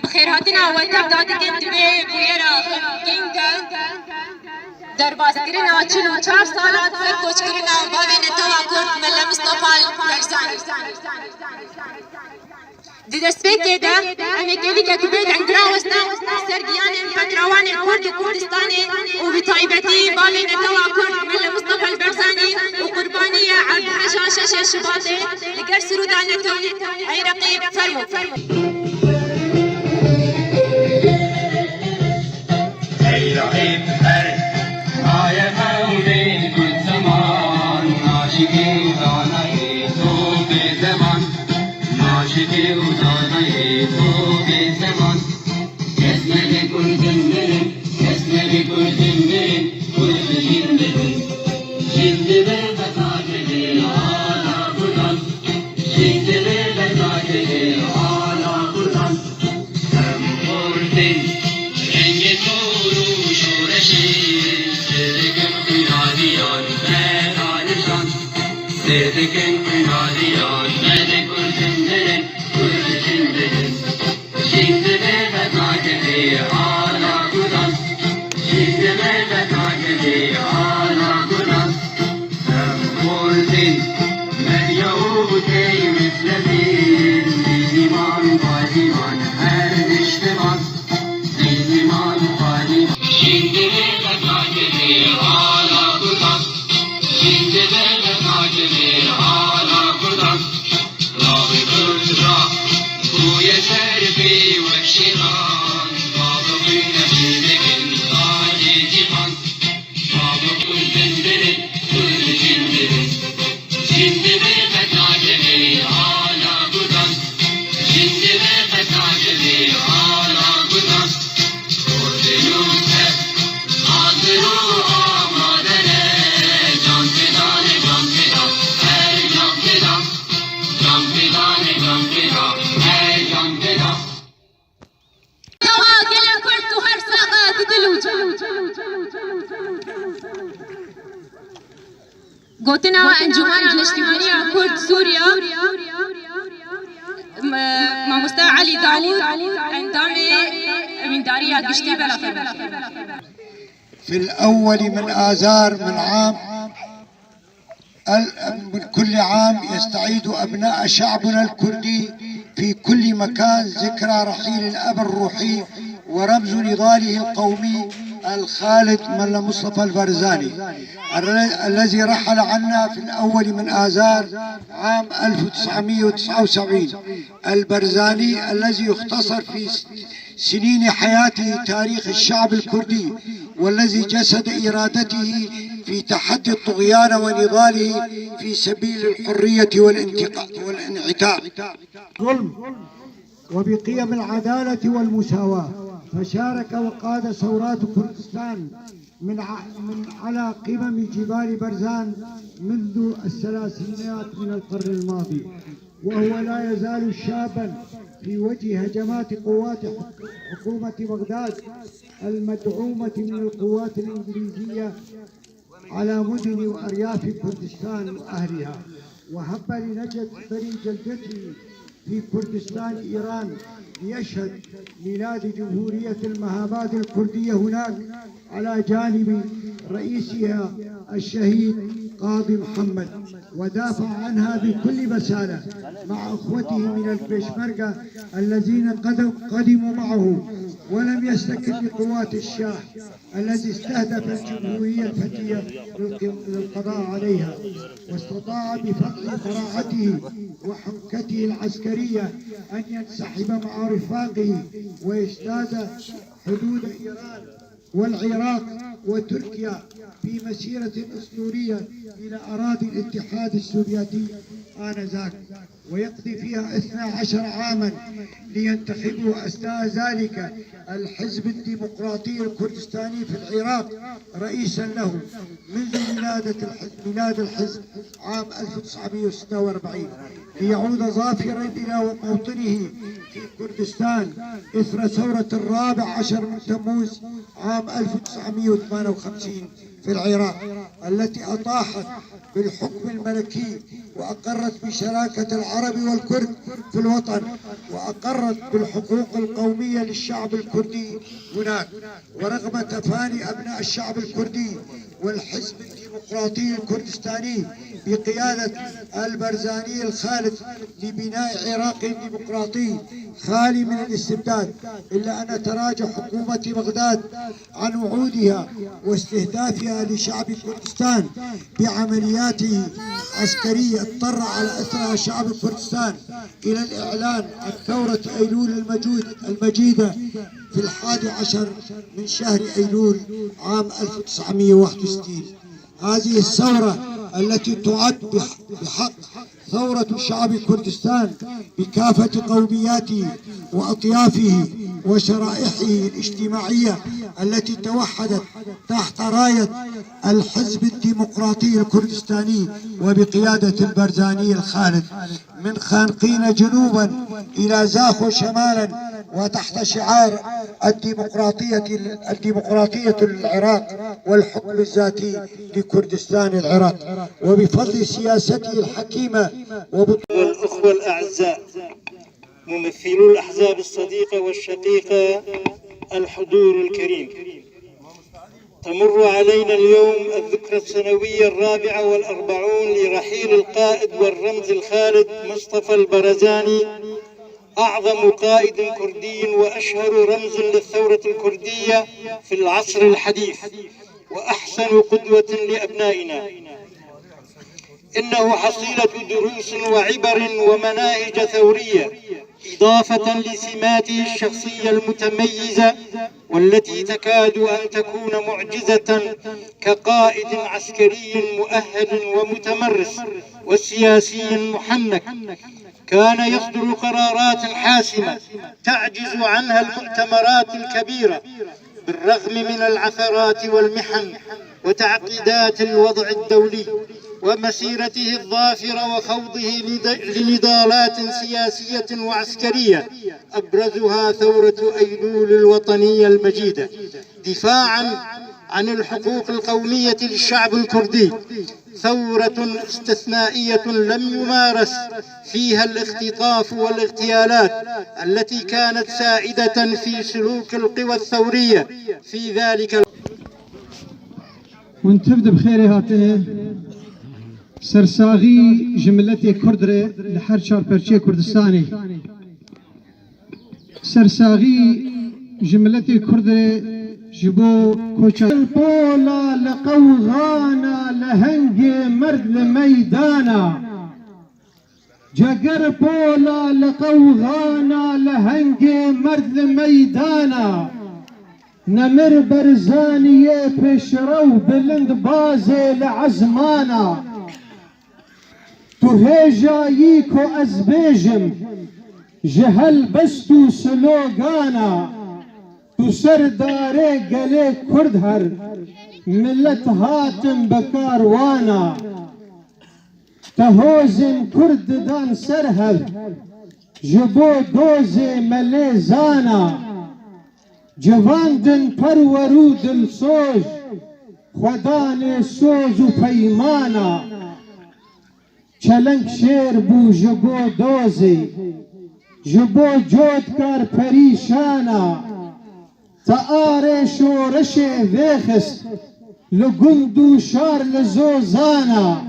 بخير هاتنا وتبدأ تبي بويرا كينكا درباس كرنا چلو 4 سالات سر کوچ کرنا باوین توا کورت مل مصطفى البرزاني دي دسبيك ده أنا كذي كتبت عندنا وسنا سرقيان فتروان الكرد كردستاني وبطيبتي باوين توا كورت مل مصطفى البرزاني وقرباني عبد الرشاشة الشباطي لقر سرودانته أي رقيب فرمو أي رقيب آية مولين كل زمان عاشقي وزاني صوب زمان عاشقي وزاني صوب زمان يسمع كل زمن يسمع كل زمن كل جندب جندب بساجد على قدام جندب بساجد على قدام هم قردين رنگ سورو شورشی صدقن قنادیان مدانشان صدقن قنادیان مدکل زندن کل زندن جندب بساجد آلا قدام جندب بساجد آلا قدام هم قردين من يهودي مثل دين ديمان فاطمان هر اجتماع ديمان فاطمان جندب بساجد آلا قدام جندب بساجد آلا قدام راه الرا بويا سربي والشيطان بابا بين بيدكن طاجي جيفان بابا كل زندن كل زندن جندب بساجد آلا قدام جندب بساجد آلا قدام قردنون هب حاضرو آمادنه جان فدان جان فدا هر جان فدا جان فدان جان فدا هر جان فدا توا قلن كرت هر ساقات دلوجا قوتنا انجمان الاجتماعية كرد سوريا مع مستوى علي داوود عندما من دارية قشتي بلا في الأول من آذار من كل عام يستعيد أبناء شعبنا الكردي في كل مكان ذكرى رحيل الأب الروحي ورمز نضاله القومي الخالد ملا مصطفى البرزاني الذي رحل عنا في الأول من آذار عام 1979. البرزاني الذي يختصر في سنين حياته تاريخ الشعب الكردي والذي جسد إرادته في تحدي الطغيان ونضاله في سبيل الحرية والانعتاق ظلم وبقيم العدالة والمساواة، فشارك وقاد ثورات كردستان من على قمم جبال برزان منذ الثلاثينات من القرن الماضي، وهو لا يزال شابا في وجه هجمات قوات حكومة بغداد المدعومة من القوات الإنجليزية على مدن وأرياف كردستان وأهلها. وهب لنجد بني جلدته في كردستان إيران ليشهد ميلاد جمهورية المهاباد الكردية هناك على جانب رئيسها الشهيد قاضي محمد، ودافع عنها بكل بسالة مع أخوته من البيشمركة الذين قدموا معه، ولم يستكن بقوات الشاه الذي استهدف الجمهورية الفتية للقضاء عليها، واستطاع بفضل براعته وحنكته العسكرية أن ينسحب مع رفاقه ويجتاز حدود إيران والعراق وتركيا في مسيرة أسطورية إلى أراضي الاتحاد السوفيتي آنذاك، ويقضي فيها 12 عاما لينتخبوا أثناء ذلك الحزب الديمقراطي الكردستاني في العراق رئيسا له منذ ميلاد الحزب عام 1946، ليعود ظافرا إلى موطنه في كردستان إثر ثورة 14 من تموز عام 1958 في العراق، التي أطاحت بالحكم الملكي وأقرت بشراكة العرب والكرد في الوطن، وأقرت بالحقوق القومية للشعب الكردي هناك. ورغم تفاني أبناء الشعب الكردي والحزب الديمقراطي الكردستاني بقيادة البرزاني الخالد لبناء عراق ديمقراطي خالي من الاستبداد، إلا أن تراجع حكومة بغداد عن وعودها واستهدافها لشعب كردستان بعمليات عسكرية اضطر على أثرها شعب كردستان إلى الإعلان عن ثورة أيلول المجيدة في 11 من شهر أيلول عام 1961. هذه الثورة التي تعد بحق ثورة شعب كردستان بكافة قومياته وأطيافه وشرائحه الاجتماعية التي توحدت تحت راية الحزب الديمقراطي الكردستاني وبقيادة البرزاني الخالد من خانقين جنوبا إلى زاخو شمالا، وتحت شعار الديمقراطية للعراق والحكم الذاتي لكردستان العراق. وبفضل سياسته الحكيمة والأخوة الأعزاء ممثلو الأحزاب الصديقة والشقيقة، الحضور الكريم، تمر علينا اليوم الذكرى السنوية 44 لرحيل القائد والرمز الخالد مصطفى البرزاني، أعظم قائد كردي وأشهر رمز للثورة الكردية في العصر الحديث، وأحسن قدوة لأبنائنا. إنه حصيلة دروس وعبر ومناهج ثورية، إضافة لسماته الشخصية المتميزة والتي تكاد أن تكون معجزة كقائد عسكري مؤهل ومتمرس وسياسي محنك. كان يصدر قرارات حاسمة تعجز عنها المؤتمرات الكبيرة بالرغم من العثرات والمحن وتعقيدات الوضع الدولي، ومسيرته الظافرة وخوضه لنضالات سياسية وعسكرية أبرزها ثورة أيلول الوطنية المجيدة دفاعا عن الحقوق القومية للشعب الكردي. ثورة استثنائية لم يمارس فيها الاختطاف والاغتيالات التي كانت سائدة في سلوك القوى الثورية في ذلك. ونتبدا بخير هاتنه سرساغي جملتي كردري لحر شاربرشي كردستاني. سرساغي جملتي كردري جبو كوشا البولا لقوغانا لهنجي مرد لميدانا، جاقر بولا لقوغانا لهنجي مرد لميدانا، نمر برزانية بشرو بلند بازي لعزمانا، تهيجا ييكو أزبيجم جهل بستو سلوغانا، تسر داري قلي كردهر ملت هاتم بكاروانا، تهوزن كرد دان سرهل جبو دوزي مليزانا، جواندن پرورود السوز خدان سوز و پیمانا، چلنگ شیر بو جبو دوزی جبو جودکار پریشانا، تآر شورش ویخست لگندو شار لزوزانا،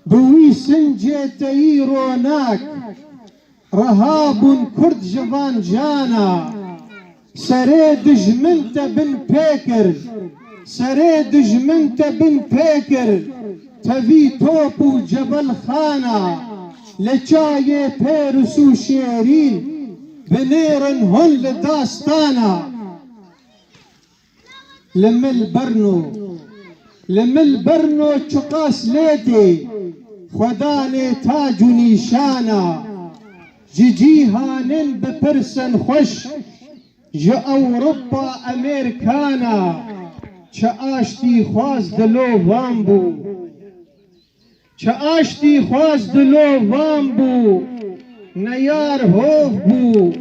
بوی سنجه تایی روناک رهابون کرد جوان جانا، سري دجمنت بن بيكر سري دجمنت بن بيكر تفي توبو جبل خانة لجاي بيرسو شيرين بنيرن هن لداستانا، لمل برنو چقاس ليدي خداني تاج نيشانا، جيهانن بپرسن خوش جا أوروبا أمريكانا، چاشتی خواز دلو وامبو چاشتی خواز دلو وامبو، نیار هوف بو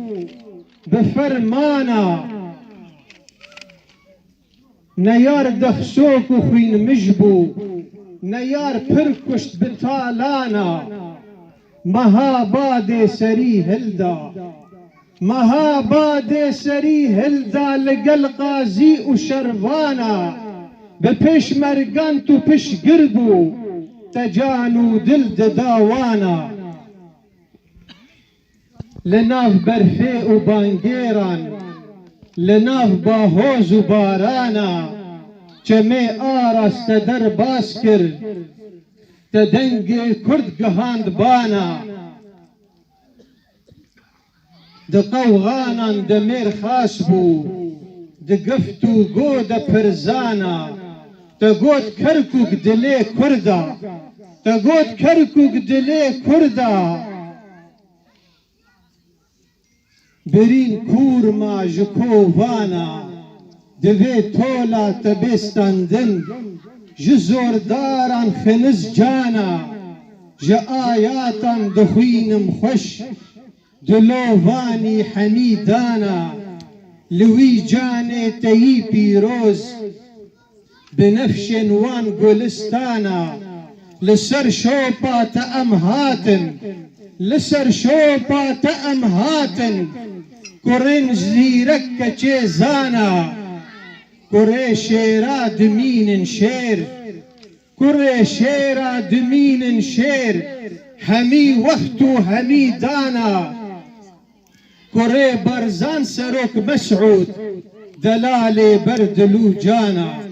بفرمانا، نيار دخسوك وخوين مجبو نيار پرکشت بتالانا مها باد سري هلدا مها باد سري هلدا لقل قازي وشروانا بپش مرگان تو پش گربو تجانو دل داوانا لناف برفي وبانجيران لناف باهوز وبارانا چمي آراس تدر باسكر تدنگ كرد قهاند بانا دقوغانا دمير خاسبو دقفتو قودة برزانا تقود كركوك دلي كردا تقود كركوك دلي كردا برين كورما جكوفانا دبي تولا تبستندن جزور داران خنز جانا جا آياتا دخوين مخش دلوفاني حميدانا لوي جاني تيي بيروز بنفش وان قولستانا لسر شوبا تأمهاتن لسر شوبا تأمهاتن كورين زيرك چيزانا كوري شيرا دمين شير كوري شيرا دمين شير همي وقتو همي دانا كوري برزان سروك مسعود دلالي بردلو جانا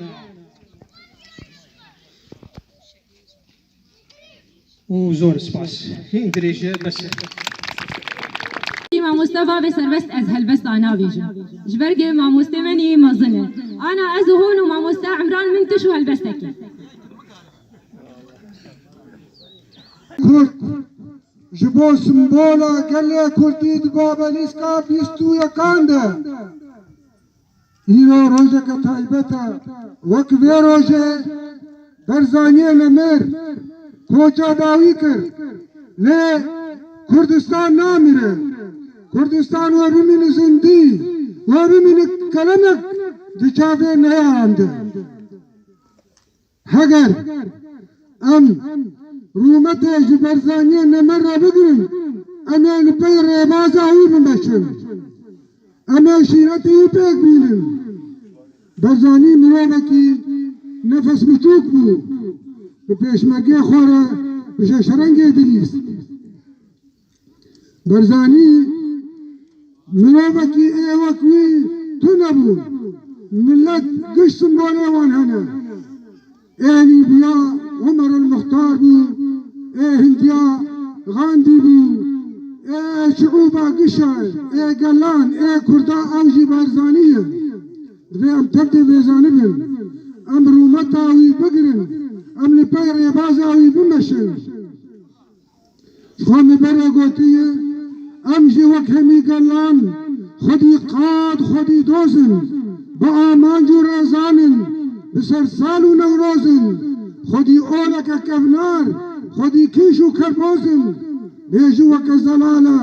وزور سپاس این دریجه بس ما مصطفى بسربست از هلبست انا بيجا جبرقي ما مستمني مظنه انا ازهون وما مستا عمران منتش وهلبستكي كرد جبو سمبولا قال كردي دبابا نسكا بيستو يكانده إيرو روجك تايبتا وكفي روجه برزانيه نمر کوچا داوی کر لے کردستان نامره کردستان و بمین زندی و بمین کلمک دچاوه نیارنده اگر ام رومت جبرزانی نمر را بگرن امیان پی ریباز آوی بمشن امیان شیرتی پیک بینن برزانی مروبه کی نفس مچوک بو بپیشمرگی خوره بشه شرنگ ادریس برزانی مروبکی ایوکوی تو نبود ملت گشت سنباله وان هنه یعنی بیا عمر المختار بی هندیا غاندی بی شعوبا گشه گلان کردا اوجی برزانیه دوی ام تبدی بیزانی بین ام رومتاوی بگرن ام لپیر یبازاوی بمشن خوامی بره گوتیه ام جی وک همی گلان خودی قاد خودی دوزن با آمان جو رزانن بسر سالو نوروزن خودی اولک کفنار خودی کیشو کربوزن بیجو وک زلالا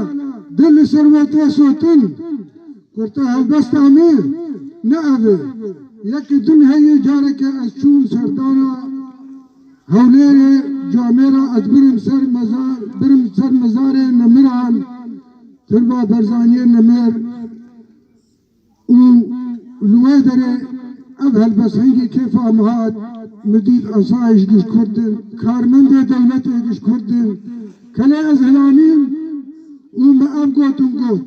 دل سروته سوتن کرتا هلبست همه نعوه یکی دن هی جاره که از چون سردانا هولیر جامعه از برم سر مزار نمران تربا برزانی نمر و لوه داره اب هلبسنگی کیف آمهات مدید اصایش گش کردن کارمند دولت گش کردن کلی از هلانیم و ما اب گوتم گوت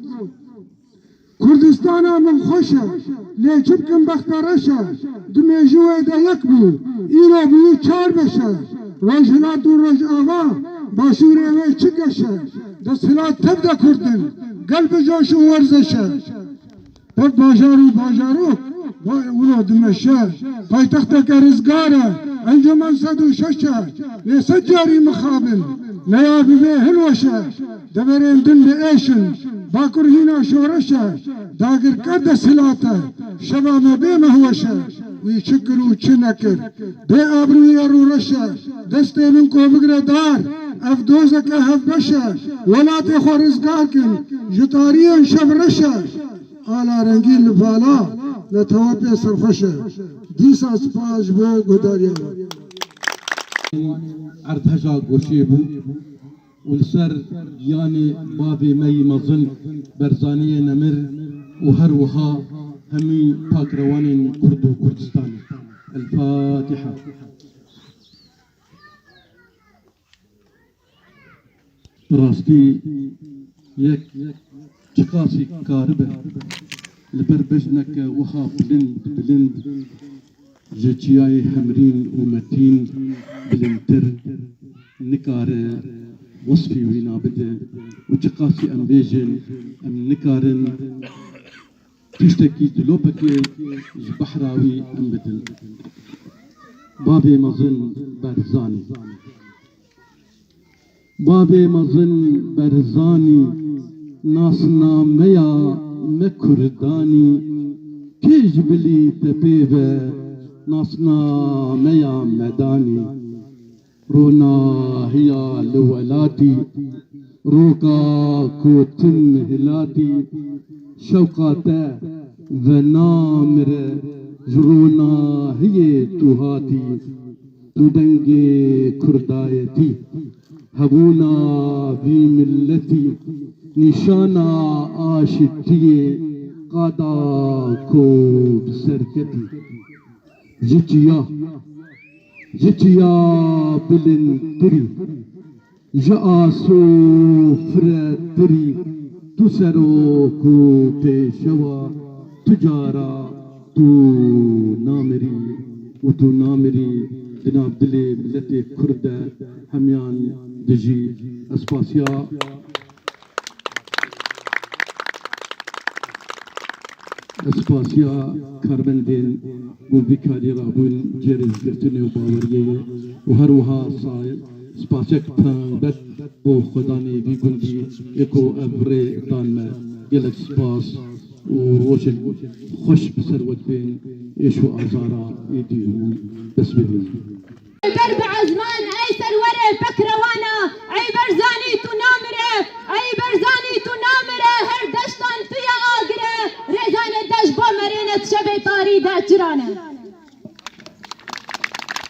کردستان من خوشه لیچب کن بختارشه دمیجوه دا یک بو ایرو بیو چار بشه روشنات و روش آوا باشوره وی چکشه دستلات تب دا کردن قلب جوش و ورزشه پد باجارو اونو دمشه پایتخت که رزگاره انجمن 106 لیست جاری مخابل نیا بیوه هلوشه دورین دل ایشن باکر هینا شورشه داگر کرد سلاته شبا مبه مهوشه وی چکر و چه نکر به آبروی رو رشه دسته من کو بگره دار افدوزه که هف بشه ولات خو رزگار کن جتارین شب رشه آلا رنگی لبالا لتوابی سرخوشه دیسا سپاس بو گداریا عرض هجا گوشیبو ولسر يعني بابي مي مظن برزانية نمر وهر وها همي باكروان كرد وكردستان. الفاتحة. راستي يك شقاسي كاربة لبربجنك وها بلند جتياي حمرين ومتين بلنتر نكار وصفي وينا بده وشقاسي ام بيجن ام نكارن تشتكي دلوبكي جبحراوي ام بدل بابي مظن برزاني بابي مظن برزاني ناسنا ميا مكرداني كجبلي تبيبه ناسنا ميا مداني رونا هي لولاتي روكا كوتن هلاتي شوقاتا ونامر جرونا هي توهاتي تدنجي كردايتي هبونا في ملتي نشانا آشتي قادا كو بسركتي جتيا بلنتري جاء سوفرتري تسروكو بشوا تجارة تو نامري وتو نامري جناب دلي ملتي كردة هميان دجي اسباسيا اسپاسیا کاربندین و بیکاری رابون جریز گرتنی و باوریه و هر وها سایل اسپاسیا کتان بد بو خدانی بی گندی یکو ابره دانما گلک سپاس و روشن خوش بسروت بین ایشو آزارا ایدیون بس ببین بربع زمان اي سروره بكروانا اي برزاني تنامره اي برزاني تنامره هر دشتان فيا آگره رزانه دش با مرينة شبه تاري دا جرانه